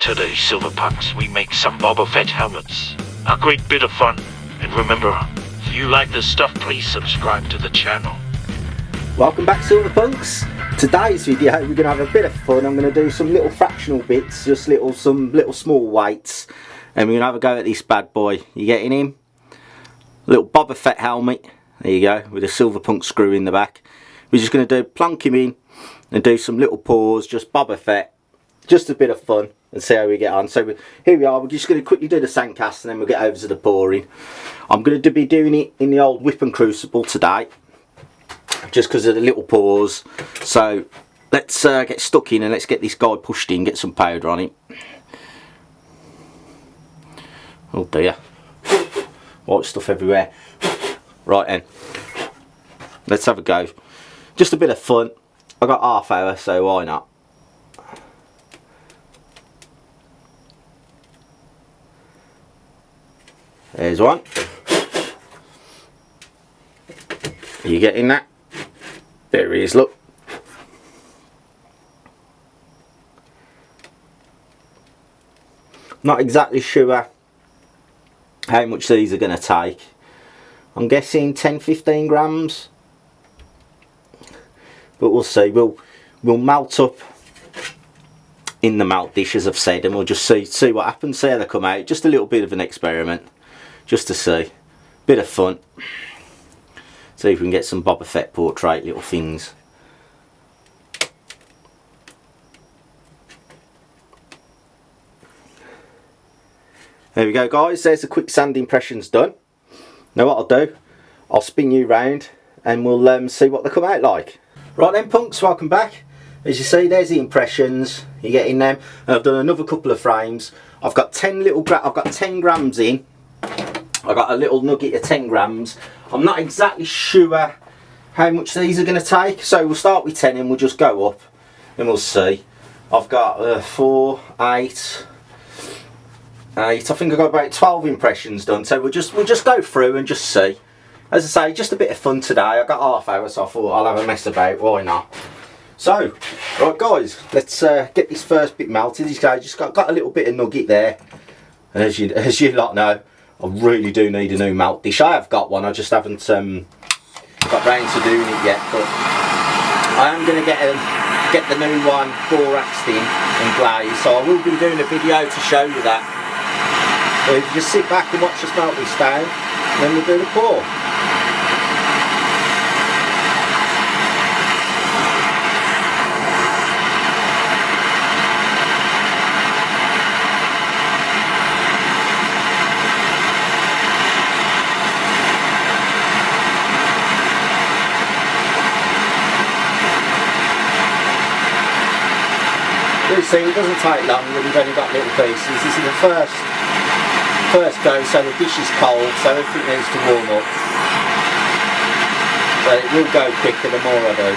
Today, Silver Pucks, we make some Boba Fett helmets. A great bit of fun. And remember, if you like this stuff, please subscribe to the channel. Welcome back, Silver Punks. Today's video we're going to have a bit of fun. I'm going to do some little fractional bits, just some little small weights, and we're going to have a go at this bad boy. You getting him? Little Boba Fett helmet. There you go, with a Silver Punk screw in the back. We're just going to plonk him in and do some little paws, just Boba Fett, just a bit of fun, and see how we get on. So here we are. We're just going to quickly do the sandcast and then we'll get over to the pouring. I'm going to be doing it in the old whip and crucible today, just because of the little paws. So let's get stuck in and let's get this guy pushed in, get some powder on him. Oh dear, white stuff everywhere. Right then, let's have a go. Just a bit of fun. I got half hour, so why not? There's one. Are you getting that? There he is, look. Not exactly sure how much these are going to take. I'm guessing 10-15 grams. But we'll see. We'll melt up in the melt dish, as I've said, and we'll just see what happens, see how they come out. Just a little bit of an experiment, just to see. Bit of fun. See if we can get some Boba Fett portrait little things. There we go, guys. There's the quick sand impressions done. Now what I'll do, I'll spin you round and we'll see what they come out like. Right then, punks, welcome back. As you see, there's the impressions. You're getting them. And I've done another couple of frames. I've got 10 grams in. I got a little nugget of 10 grams. I'm not exactly sure how much these are going to take, so we'll start with 10 and we'll just go up and we'll see. I've got 4, 8. I think I've got about 12 impressions done, so we'll just go through and just see. As I say, just a bit of fun today. I got half hour, so I thought I'll have a mess about. Why not? So, right guys, let's get this first bit melted. This guy just got a little bit of nugget there, and as you lot know, I really do need a new melt dish. I have got one. I just haven't got round to doing it yet, but I am going to get the new one boraxed in and glazed. So I will be doing a video to show you that. So if you just sit back and watch us melt this down, then we'll do the pour. You see, it doesn't take long when you've only got little pieces. This is the first go, so the dish is cold, so everything needs to warm up. So it will go quicker the more I do.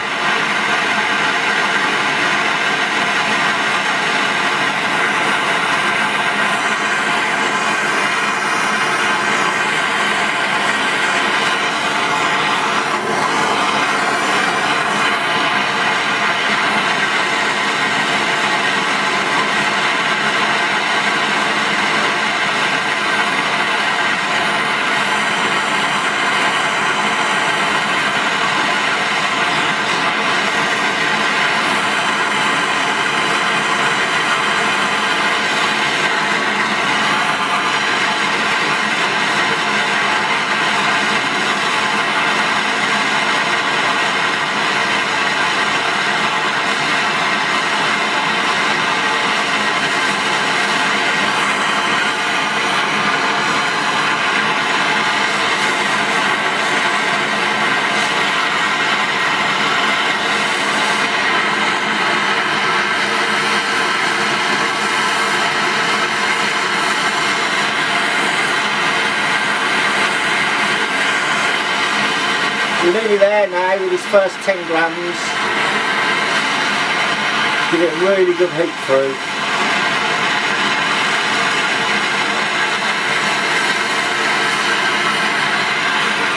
We're nearly there now with this first 10 grams. Give it a really good heat through.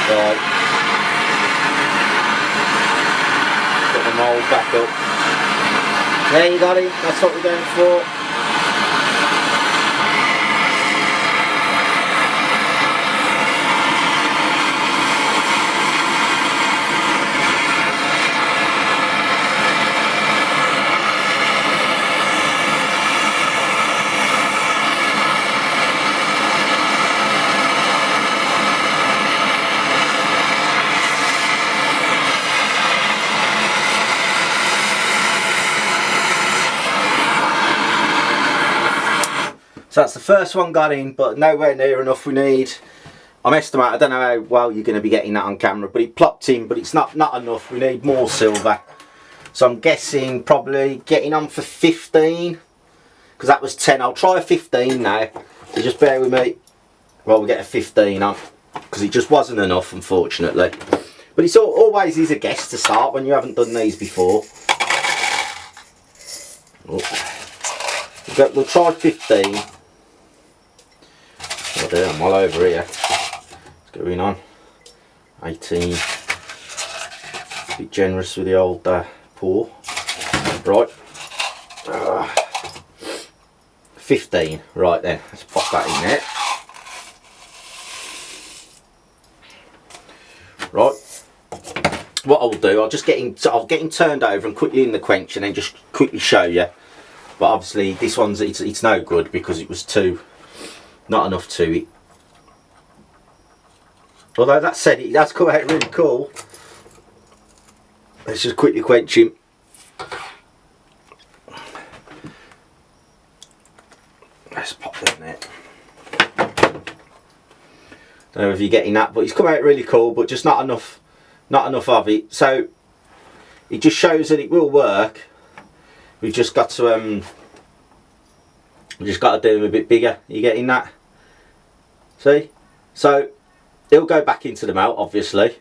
Right. Get the mould back up. There you got it, that's what we're going for. So that's the first one got in, but nowhere near enough. We need, I'm estimating, I don't know how well you're going to be getting that on camera, but it plopped in, but it's not enough. We need more silver. So I'm guessing probably getting on for 15, because that was 10. I'll try a 15 now, so just bear with me while we get a 15 on, because it just wasn't enough, unfortunately. But it's always is a guess to start when you haven't done these before. We'll try 15. Oh dear, I'm all over here. What's going on? 18. A bit generous with the old pour. Right. 15. Right then, let's pop that in there. Right. What I'll do, I'll get him turned over and quickly in the quench, and then just quickly show you. But obviously this one's it's no good because it was not enough to it. Although that said, it has come out really cool. Let's just quickly quench him. Let's pop that in there. Don't know if you're getting that, but it's come out really cool, but just not enough of it. So it just shows that it will work. We've just got to do them a bit bigger. You getting that? See? So he'll go back into the melt, obviously.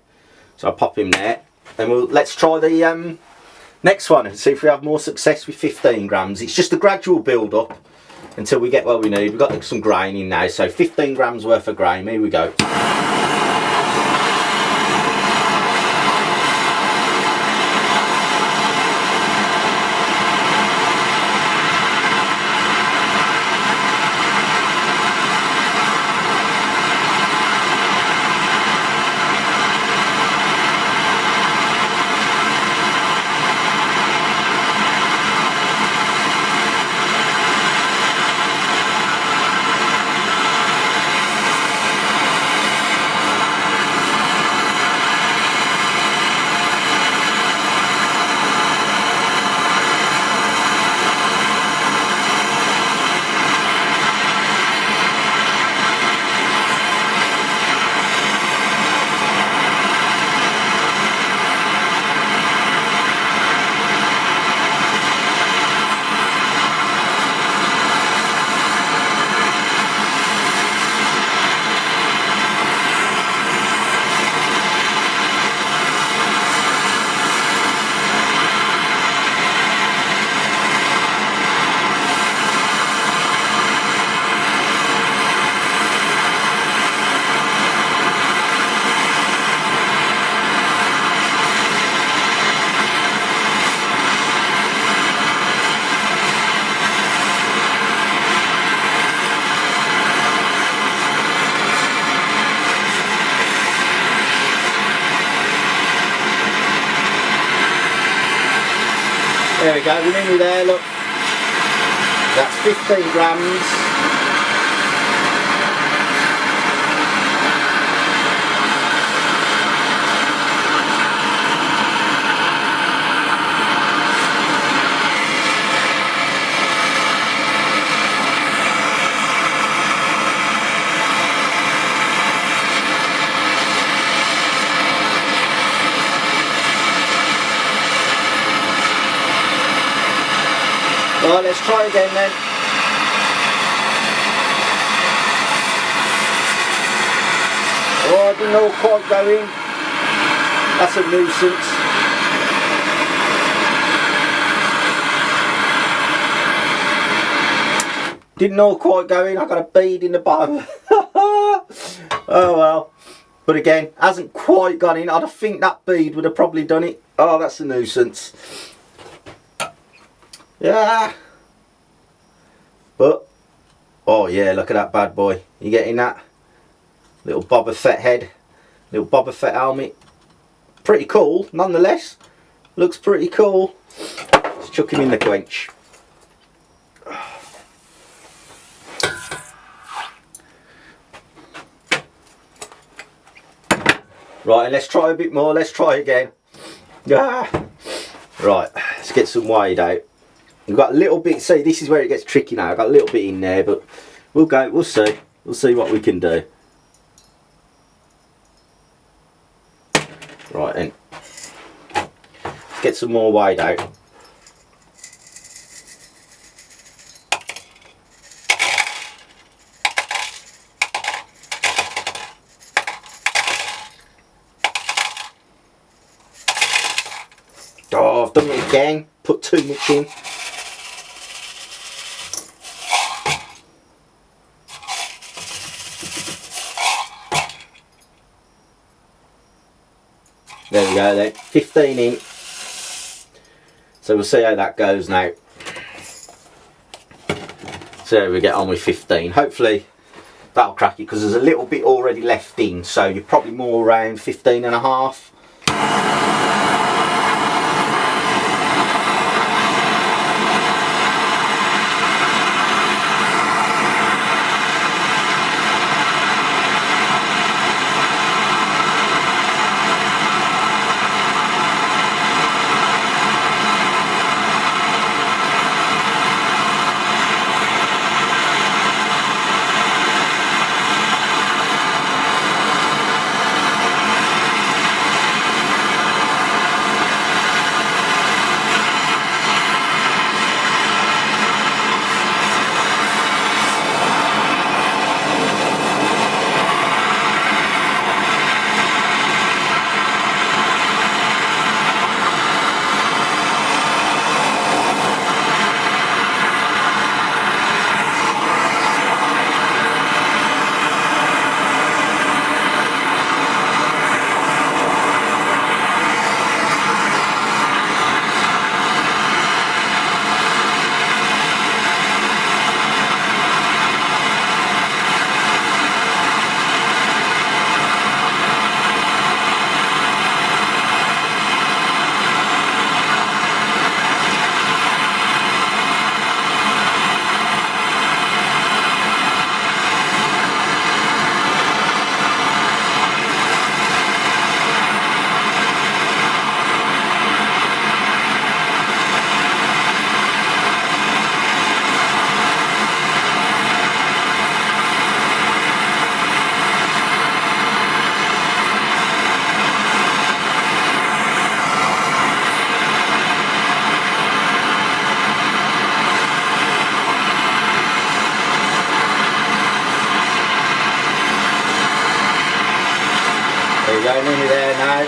So I'll pop him there, and let's try the next one and see if we have more success with 15 grams. It's just a gradual build up until we get what we need. We've got some grain in now, so 15 grams worth of grain. Here we go. There we go, we're nearly there, look. That's 15 grams. Well, let's try again then. Oh, I didn't know quite going. That's a nuisance. Didn't know quite going. I got a bead in the bottom. Oh well. But again, hasn't quite gone in. I think that bead would have probably done it. Oh, that's a nuisance. Yeah, but oh yeah, look at that bad boy. You getting that? Little Boba Fett head, little Boba Fett helmet. Pretty cool, nonetheless. Looks pretty cool. Let's chuck him in the quench. Right, and let's try a bit more. Let's try again. Ah. Right, let's get some wide out. We've got a little bit, see this is where it gets tricky now. I've got a little bit in there, but We'll see what we can do. Right then, let's get some more wide out. Oh, I've done it again, put too much in. There we go then, 15 in. So we'll see how that goes now. So how we get on with 15. Hopefully that'll crack it, because there's a little bit already left in, so you're probably more around 15 and a half. There we go, nearly there now.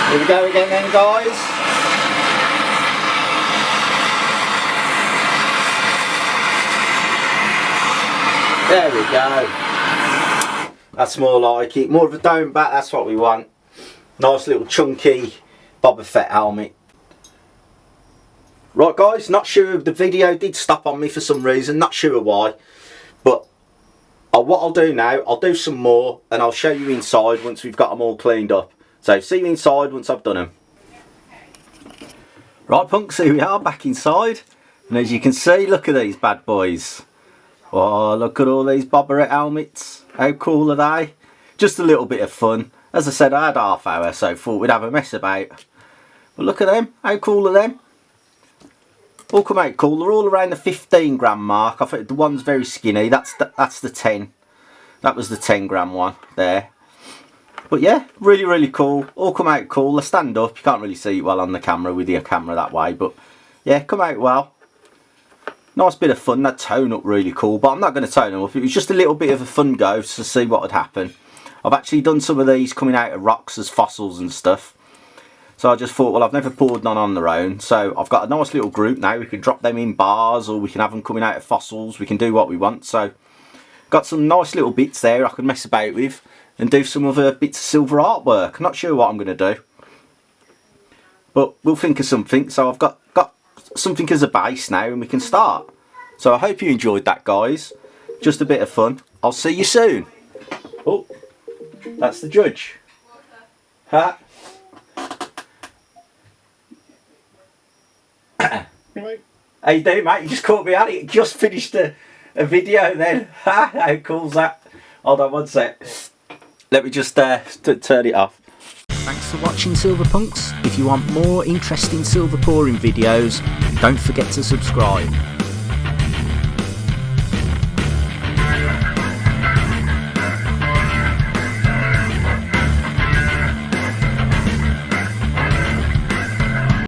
Here we go again then, guys. There we go. That's more like it. More of a dome back, that's what we want. Nice little chunky Boba Fett helmet. Right guys, not sure the video did stop on me for some reason, not sure why. But what I'll do now, I'll do some more and I'll show you inside once we've got them all cleaned up. So see me inside once I've done them. Right punks, here we are back inside. And as you can see, look at these bad boys. Oh, look at all these Boba Fett helmets. How cool are they? Just a little bit of fun. As I said, I had half hour, so thought we'd have a mess about. But look at them. How cool are them? All come out cool. They're all around the 15 gram mark. I think the one's very skinny. That's the 10. That was the 10 gram one there. But yeah, really, really cool. All come out cool. They stand up. You can't really see it well on the camera with your camera that way. But yeah, come out well. Nice bit of fun. That tone up really cool. But I'm not going to tone them up. It was just a little bit of a fun go to see what would happen. I've actually done some of these coming out of rocks as fossils and stuff. So I just thought, well, I've never poured none on their own. So I've got a nice little group now. We can drop them in bars or we can have them coming out of fossils. We can do what we want. So got some nice little bits there I can mess about with. And do some other bits of silver artwork. Not sure what I'm going to do. But we'll think of something. So I've got something as a base now and we can start. So I hope you enjoyed that, guys. Just a bit of fun. I'll see you soon. Oh, that's the judge. Ha. Right. How you doing, mate? You just caught me at it. Just finished a video then. Ha! How cool's that? Hold on one sec. Let me just turn it off. Thanks for watching Silver Punks. If you want more interesting silver pouring videos, don't forget to subscribe.